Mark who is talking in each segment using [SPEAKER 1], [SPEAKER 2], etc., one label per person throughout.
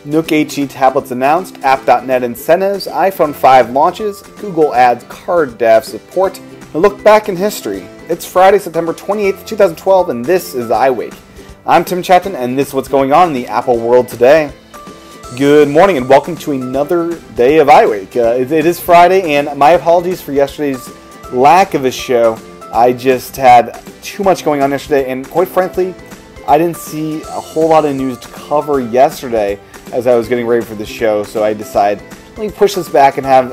[SPEAKER 1] Nook HD tablets announced, App.net incentives, iPhone 5 launches, Google adds card dev support, and a look back in history. It's Friday, September 28th, 2012, and this is iWake. I'm Tim Chatton, and this is what's going on in the Apple world today. Good morning, and welcome to another day of iWake. It is Friday, and my apologies for yesterday's lack of a show. I just had too much going on yesterday, and quite frankly, I didn't see a whole lot of news to cover yesterday as I was getting ready for the show, so I decided, let me push this back and have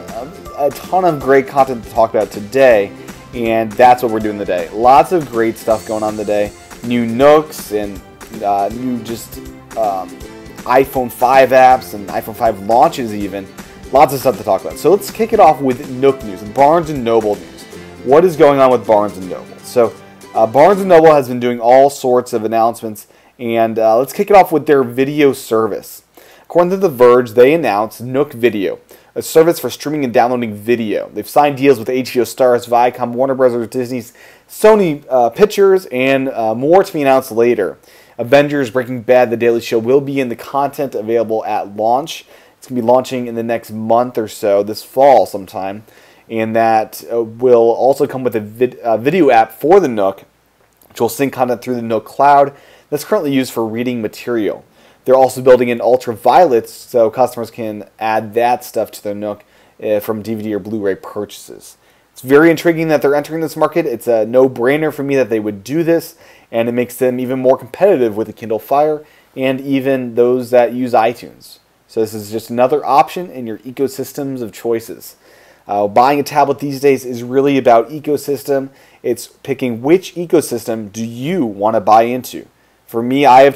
[SPEAKER 1] a ton of great content to talk about today, and that's what we're doing today. Lots of great stuff going on today. New Nooks and new iPhone 5 apps and iPhone 5 launches even. Lots of stuff to talk about. So let's kick it off with Nook news, Barnes & Noble news. What is going on with Barnes & Noble? So Barnes & Noble has been doing all sorts of announcements, and let's kick it off with their video service. According to The Verge, they announced Nook Video, a service for streaming and downloading video. They've signed deals with HBO Stars, Viacom, Warner Bros., Disney's, Sony Pictures, and more to be announced later. Avengers, Breaking Bad, The Daily Show will be in the content available at launch. It's going to be launching in the next month or so, this fall sometime. And that will also come with a video app for the Nook, which will sync content through the Nook Cloud that's currently used for reading material. They're also building in ultraviolets so customers can add that stuff to their Nook from DVD or Blu-ray purchases. It's very intriguing that they're entering this market. It's a no-brainer for me that they would do this, and it makes them even more competitive with the Kindle Fire and even those that use iTunes. So this is just another option in your ecosystems of choices. Buying a tablet these days is really about ecosystem. It's picking which ecosystem do you want to buy into. For me, I've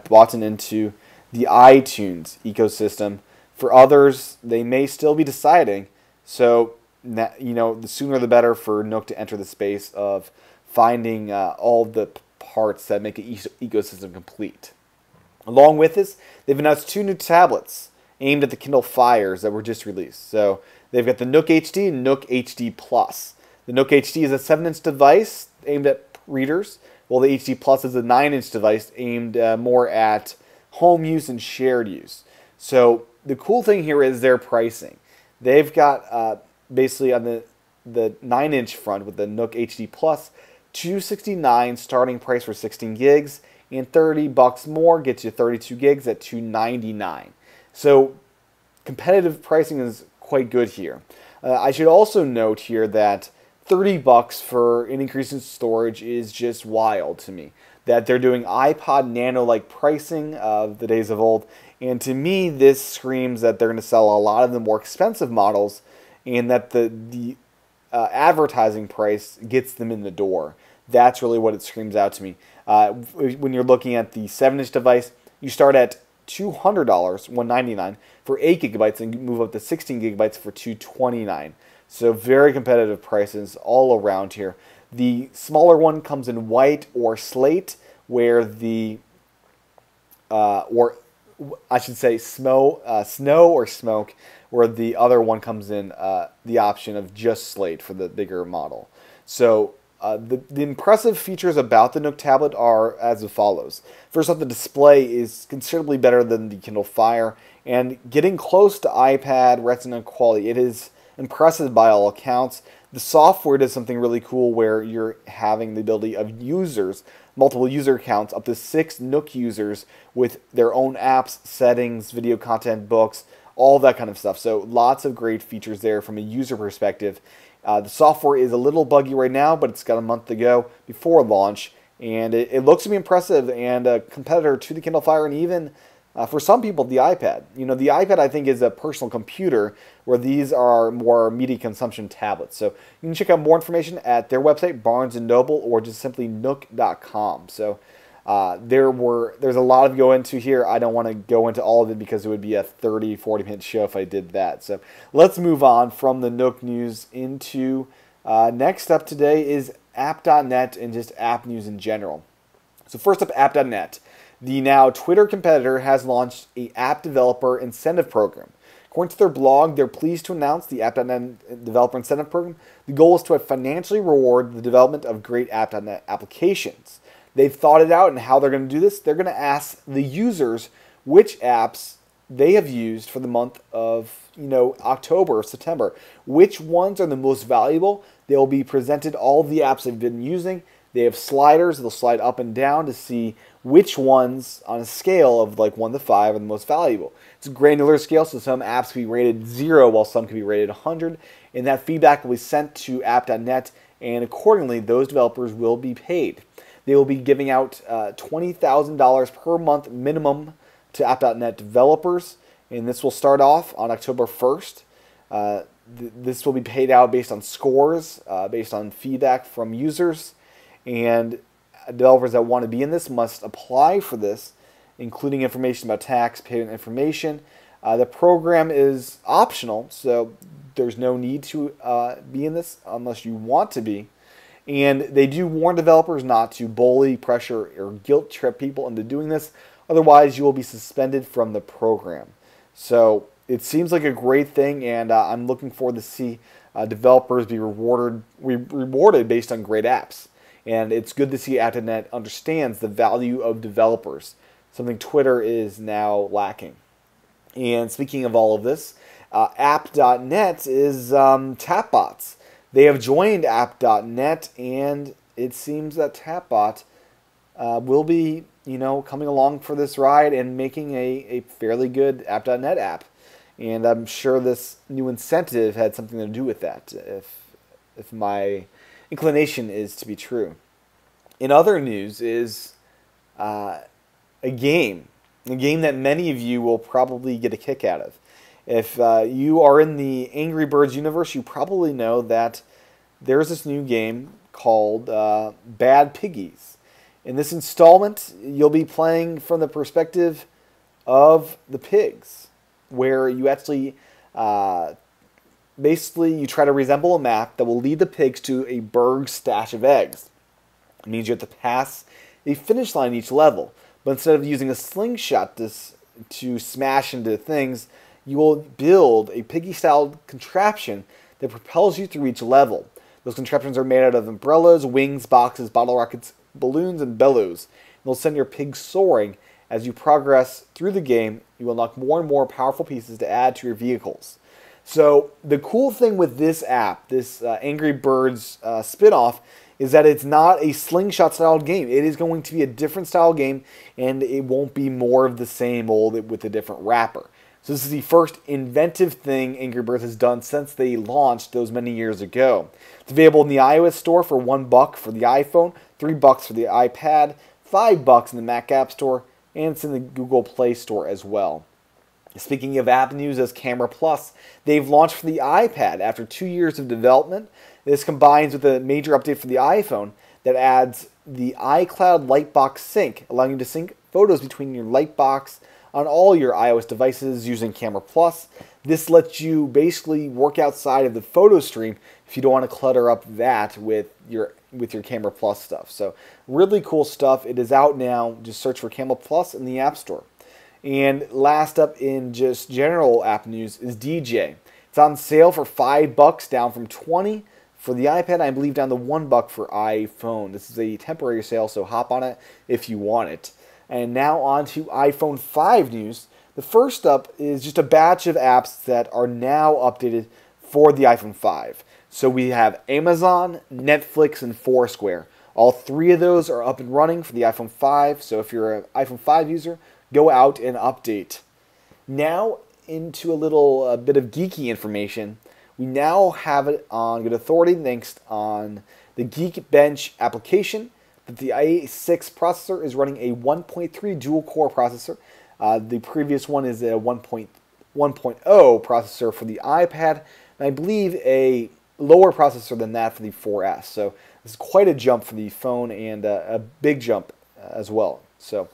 [SPEAKER 1] bought into the iTunes ecosystem. For others, they may still be deciding. So, the sooner the better for Nook to enter the space of finding all the parts that make an ecosystem complete. Along with this, they've announced 2 new tablets aimed at the Kindle Fires that were just released. So they've got the Nook HD and Nook HD Plus. The Nook HD is a 7-inch device aimed at readers, while the HD Plus is a 9-inch device aimed more at home use and shared use. So the cool thing here is their pricing. They've got basically on the 9-inch front with the Nook HD Plus, $269 starting price for 16 gigs, and $30 more gets you 32 gigs at $299. So competitive pricing is quite good here. I should also note here that $30 for an increase in storage is just wild to me. That they're doing iPod Nano-like pricing of the days of old, and to me this screams that they're going to sell a lot of the more expensive models, and that the advertising price gets them in the door. That's really what it screams out to me. When you're looking at the 7-inch device, you start at $200, $199 for 8 gigabytes, and you move up to 16 gigabytes for $229. So very competitive prices all around here. The smaller one comes in white or slate, where the snow or smoke, where the other one comes in the option of just slate for the bigger model. So the impressive features about the Nook tablet are as follows. First off, the display is considerably better than the Kindle Fire, and getting close to iPad Retina quality. It is impressive by all accounts. The software does something really cool where you're having the ability of users, multiple user accounts, up to 6 Nook users with their own apps, settings, video content, books, all that kind of stuff. So lots of great features there from a user perspective. The software is a little buggy right now, but it's got a month to go before launch, and it looks to be impressive and a competitor to the Kindle Fire and even for some people, the iPad. The iPad, I think, is a personal computer, where these are more media consumption tablets. So you can check out more information at their website, Barnes & Noble, or just simply nook.com. So there's a lot to go into here. I don't want to go into all of it because it would be a 30, 40-minute show if I did that. So let's move on from the Nook news into next up today is App.net and just app news in general. So first up, App.net. The now Twitter competitor has launched an app developer incentive program. According to their blog, they're pleased to announce the App.net Developer Incentive Program. The goal is to financially reward the development of great App.net applications. They've thought it out and how they're going to do this. They're going to ask the users which apps they have used for the month of, October or September. Which ones are the most valuable? They will be presented all the apps they've been using. They have sliders. They'll slide up and down to see which ones on a scale of like 1 to 5 are the most valuable. It's a granular scale, so some apps can be rated 0 while some can be rated 100. And that feedback will be sent to app.net, and accordingly, those developers will be paid. They will be giving out $20,000 per month minimum to app.net developers, and this will start off on October 1st. This will be paid out based on scores, based on feedback from users, and developers that want to be in this must apply for this, including information about tax, payment information. The program is optional, so there's no need to be in this unless you want to be. And they do warn developers not to bully, pressure, or guilt trip people into doing this. Otherwise, you will be suspended from the program. So it seems like a great thing, and I'm looking forward to see developers be rewarded based on great apps. And it's good to see app.net understands the value of developers, something Twitter is now lacking. And speaking of all of this, app.net is Tapbots. They have joined app.net, and it seems that Tapbot will be, coming along for this ride and making a fairly good app.net app. And I'm sure this new incentive had something to do with that, if my inclination is to be true. In other news is a game that many of you will probably get a kick out of. If you are in the Angry Birds universe, you probably know that there's this new game called Bad Piggies. In this installment, you'll be playing from the perspective of the pigs, where you actually basically you try to resemble a map that will lead the pigs to a Berg stash of eggs. It means you have to pass a finish line each level, but instead of using a slingshot to smash into things, you will build a piggy-style contraption that propels you through each level. Those contraptions are made out of umbrellas, wings, boxes, bottle rockets, balloons, and bellows. They'll send your pig soaring. As you progress through the game, you will unlock more and more powerful pieces to add to your vehicles. So the cool thing with this app, this Angry Birds spin-off, is that it's not a slingshot-style game. It is going to be a different style game, and it won't be more of the same old with a different wrapper. So this is the first inventive thing Angry Birds has done since they launched those many years ago. It's available in the iOS store for $1 for the iPhone, $3 for the iPad, $5 in the Mac App Store, and it's in the Google Play Store as well. Speaking of app news, as Camera Plus, they've launched for the iPad after 2 years of development. This combines with a major update for the iPhone that adds the iCloud Lightbox Sync, allowing you to sync photos between your Lightbox on all your iOS devices using Camera Plus. This lets you basically work outside of the photo stream if you don't want to clutter up that with your Camera Plus stuff. So really cool stuff. It is out now. Just search for Camera Plus in the App Store. And last up in just general app news is DJ. It's on sale for $5, down from $20 for the iPad, I believe down to $1 for iPhone. This is a temporary sale, so hop on it if you want it. And now on to iPhone 5 news. The first up is just a batch of apps that are now updated for the iPhone 5. So we have Amazon, Netflix, and Foursquare. All three of those are up and running for the iPhone 5. So if you're an iPhone 5 user, go out and update. Now into a little bit of geeky information. We now have it on good authority thanks on the Geekbench application that the i6 processor is running a 1.3 dual-core processor. The previous one is a 1.0 processor for the iPad, and I believe a lower processor than that for the 4S. So this is quite a jump for the phone and a big jump as well. So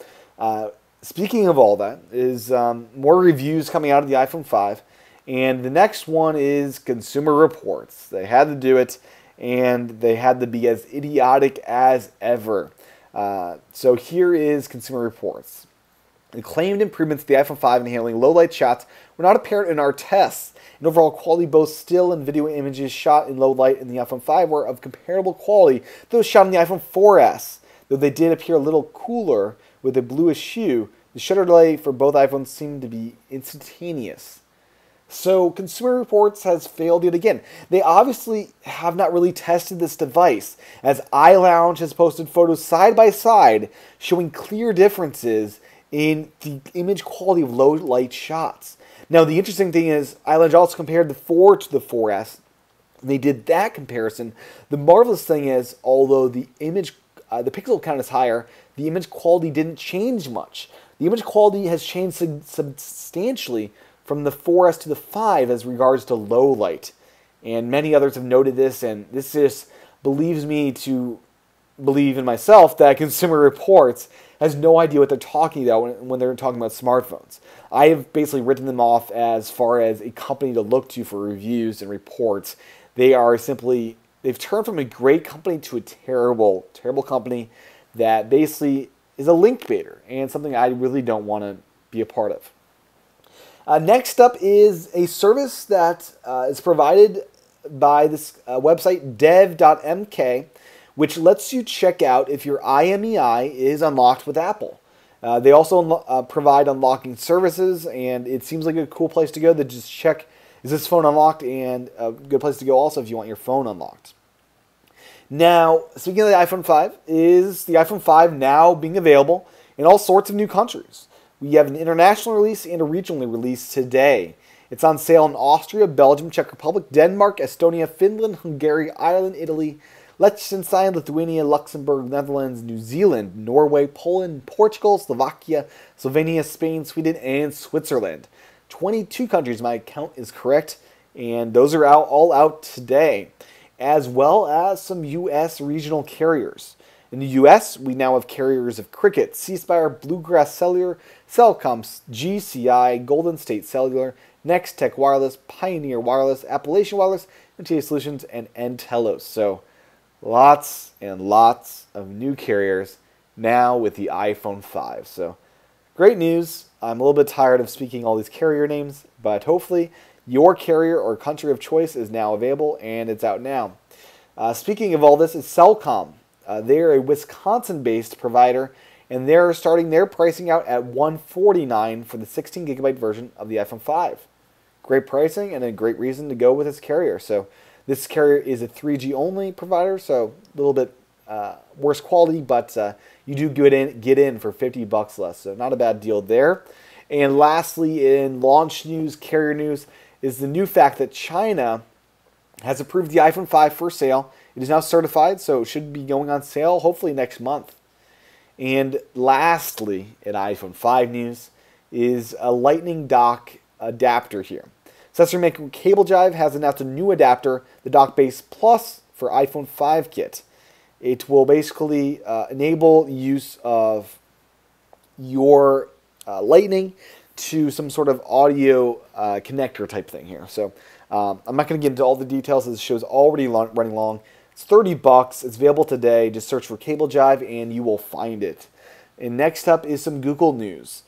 [SPEAKER 1] speaking of all that, is more reviews coming out of the iPhone 5. And the next one is Consumer Reports. They had to do it, and they had to be as idiotic as ever. So here is Consumer Reports. The claimed improvements to the iPhone 5 in handling low-light shots were not apparent in our tests. And overall quality, both still and video images shot in low light in the iPhone 5 were of comparable quality to those shot in the iPhone 4S. Though they did appear a little cooler with a bluish hue, The shutter delay for both iPhones seemed to be instantaneous. So Consumer Reports has failed yet again. They obviously have not really tested this device, as iLounge has posted photos side by side showing clear differences in the image quality of low light shots. Now the interesting thing is iLounge also compared the 4 to the 4S. They did that comparison. The marvelous thing is, although the pixel count is higher, the image quality didn't change much. The image quality has changed substantially from the 4S to the 5 as regards to low light. And many others have noted this, and this just believes me to believe in myself that Consumer Reports has no idea what they're talking about when they're talking about smartphones. I have basically written them off as far as a company to look to for reviews and reports. They've turned from a great company to a terrible, terrible company that basically is a link baiter and something I really don't want to be a part of. Next up is a service that is provided by this website, dev.mk, which lets you check out if your IMEI is unlocked with Apple. They also provide unlocking services, and it seems like a cool place to go to just check, is this phone unlocked, and a good place to go also if you want your phone unlocked. Now, speaking of the iPhone 5, is the iPhone 5 now being available in all sorts of new countries? We have an international release and a regional release today. It's on sale in Austria, Belgium, Czech Republic, Denmark, Estonia, Finland, Hungary, Ireland, Italy, Liechtenstein, Lithuania, Luxembourg, Netherlands, New Zealand, Norway, Poland, Portugal, Slovakia, Slovenia, Spain, Sweden, and Switzerland. 22 countries, my count is correct, and those are all out today, as well as some U.S. regional carriers. In the U.S., we now have carriers of Cricket, C-Spire, Bluegrass Cellular, Cellcom, GCI, Golden State Cellular, Nextech Wireless, Pioneer Wireless, Appalachian Wireless, MTA Solutions, and Entelos. So lots and lots of new carriers now with the iPhone 5. So great news. I'm a little bit tired of speaking all these carrier names, but hopefully your carrier or country of choice is now available, and it's out now. Speaking of all this, is Cellcom. They're a Wisconsin-based provider, and they're starting their pricing out at $149 for the 16GB version of the iPhone 5. Great pricing and a great reason to go with this carrier. So this carrier is a 3G only provider, so a little bit worse quality, but you do get in for $50 less, so not a bad deal there. And lastly, in launch news, carrier news, is the new fact that China has approved the iPhone 5 for sale. It is now certified, so it should be going on sale hopefully next month. And lastly, in iPhone 5 news, is a Lightning dock adapter here. Accessory maker Cable Jive has announced a new adapter, the Dock Base Plus for iPhone 5 kit. It will basically enable use of your Lightning to some sort of audio connector type thing here. So I'm not going to get into all the details as the show's already running long. It's $30. It's available today. Just search for Cable Jive and you will find it. And next up is some Google news.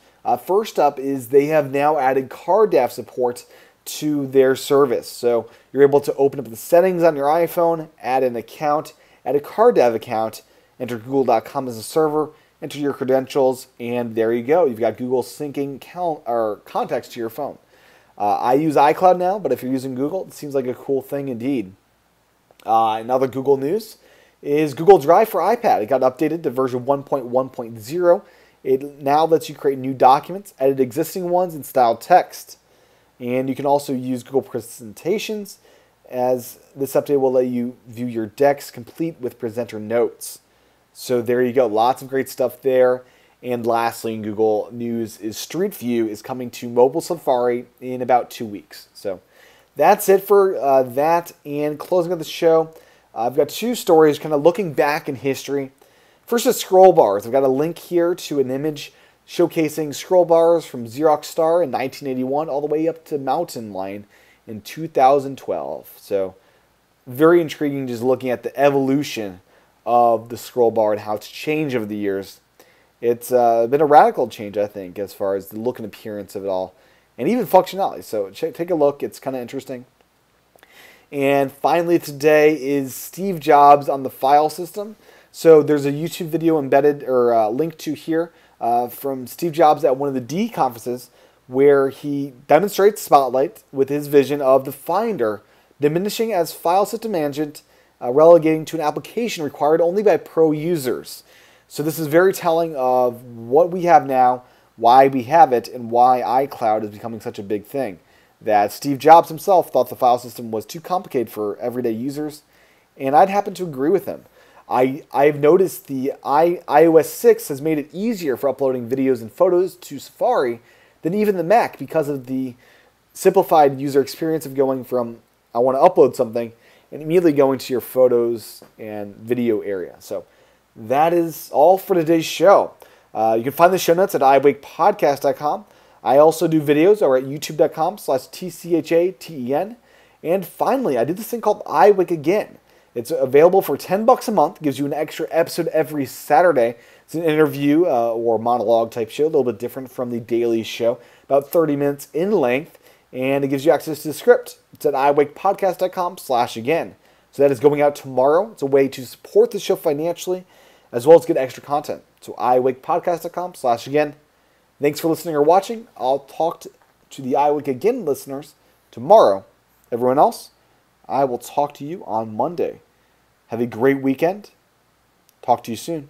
[SPEAKER 1] First up is they have now added CarDAV support to their service. So you're able to open up the settings on your iPhone, add an account, add a CarDAV account, enter google.com as a server, enter your credentials, and there you go. You've got Google syncing contacts to your phone. I use iCloud now, but if you're using Google, it seems like a cool thing indeed. Another Google news is Google Drive for iPad. It got updated to version 1.1.0. It now lets you create new documents, edit existing ones, and style text. And you can also use Google Presentations, as this update will let you view your decks complete with presenter notes. So there you go. Lots of great stuff there. And lastly, in Google News is Street View is coming to mobile Safari in about 2 weeks. So that's it for that. And closing out the show, I've got two stories kind of looking back in history. First is scroll bars. I've got a link here to an image showcasing scroll bars from Xerox Star in 1981 all the way up to Mountain Lion in 2012. So very intriguing just looking at the evolution of the scroll bar and how it's changed over the years. It's been a radical change, I think, as far as the look and appearance of it all, and even functionality. So take a look. It's kind of interesting. And finally today is Steve Jobs on the file system. So there's a YouTube video embedded or linked to here from Steve Jobs at one of the D conferences, where he demonstrates Spotlight with his vision of the Finder diminishing as file system management, relegating to an application required only by pro users. So this is very telling of what we have now, why we have it, and why iCloud is becoming such a big thing. That Steve Jobs himself thought the file system was too complicated for everyday users, and I'd happen to agree with him. I've noticed the iOS 6 has made it easier for uploading videos and photos to Safari than even the Mac because of the simplified user experience of going from I want to upload something and immediately going to your photos and video area. So that is all for today's show. You can find the show notes at iWakePodcast.com. I also do videos over at youtube.com/TCHATEN. And finally, I did this thing called iWake Again. It's available for $10 a month. Gives you an extra episode every Saturday. It's an interview or monologue type show, a little bit different from the daily show, about 30 minutes in length, and it gives you access to the script. It's at iWakePodcast.com/again. So that is going out tomorrow. It's a way to support the show financially, as well as get extra content. So iWakePodcast.com/again. Thanks for listening or watching. I'll talk to the iWake Again listeners tomorrow. Everyone else, I will talk to you on Monday. Have a great weekend. Talk to you soon.